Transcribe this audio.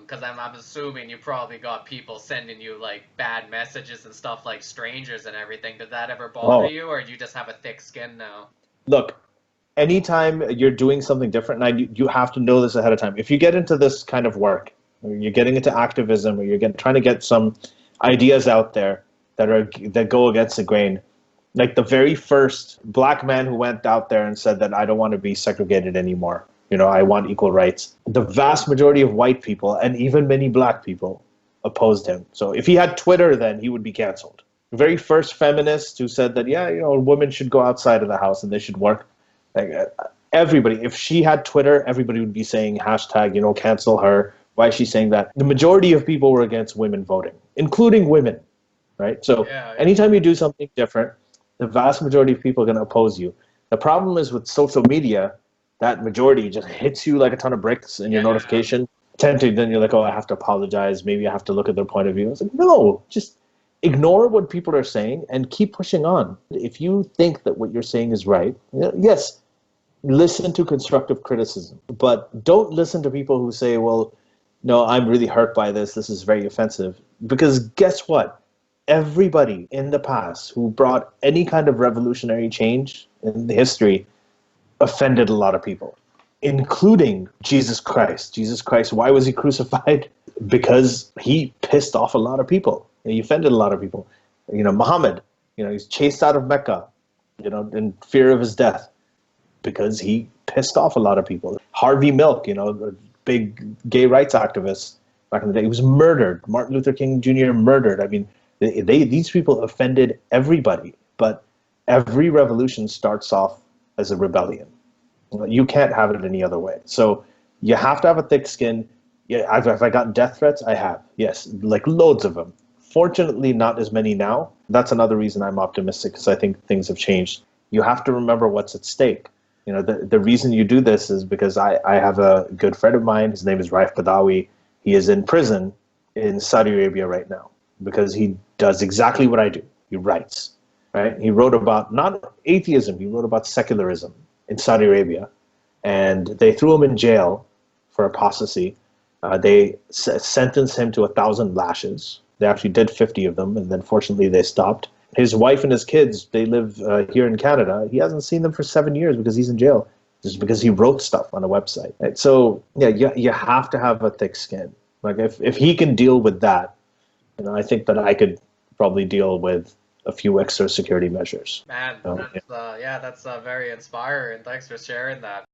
Because I'm assuming you probably got people sending you like bad messages and stuff like strangers and everything. Did that ever bother Oh, you, or do you just have a thick skin now? look, anytime you're doing something different, and you have to know this ahead of time. If you get into this kind of work, or you're getting into activism, or trying to get some ideas out there that go against the grain, like the very first black man who went out there and said that I don't want to be segregated anymore. I want equal rights. The vast majority of white people and even many black people opposed him. So if he had Twitter, then he would be canceled. The very first feminist who said that, yeah, women should go outside of the house and they should work. Like everybody, if she had Twitter, everybody would be saying hashtag, cancel her. Why is she saying that? The majority of people were against women voting, including women, right? So Yeah, yeah. anytime you do something different, the vast majority of people are going to oppose you. The problem is with social media, that majority just hits you like a ton of bricks in your Yeah. notification. Tempted, then you're like, oh, I have to apologize. Maybe I have to look at their point of view. It's like, no, just ignore what people are saying and keep pushing on. If you think that what you're saying is right, yes, listen to constructive criticism, but don't listen to people who say, well, no, I'm really hurt by this. This is very offensive. Because guess what? Everybody in the past who brought any kind of revolutionary change in history offended a lot of people, including Jesus Christ. Jesus Christ, why was he crucified? Because he pissed off a lot of people. He offended a lot of people. Muhammad, he's chased out of Mecca, in fear of his death because he pissed off a lot of people. Harvey Milk, a big gay rights activist back in the day, he was murdered. Martin Luther King Jr. murdered. I mean, these people offended everybody, but every revolution starts off as a rebellion. You can't have it any other way. So you have to have a thick skin. Yeah, have I gotten death threats? I have, yes, like loads of them. Fortunately, not as many now. That's another reason I'm optimistic, because I think things have changed. You have to remember what's at stake. The reason you do this is because I have a good friend of mine. His name is Raif Badawi. He is in prison in Saudi Arabia right now because he does exactly what I do. He writes, right? He wrote about not atheism. He wrote about secularism in Saudi Arabia, and they threw him in jail for apostasy. They sentenced him to 1,000 lashes. They actually did 50 of them, and then fortunately they stopped. His wife and his kids, they live here in Canada. He hasn't seen them for 7 years because he's in jail, just because he wrote stuff on a website. Right? So yeah, you have to have a thick skin. Like if he can deal with that, I think that I could probably deal with a few extra security measures. Man, So, that's yeah, that's very inspiring. Thanks for sharing that.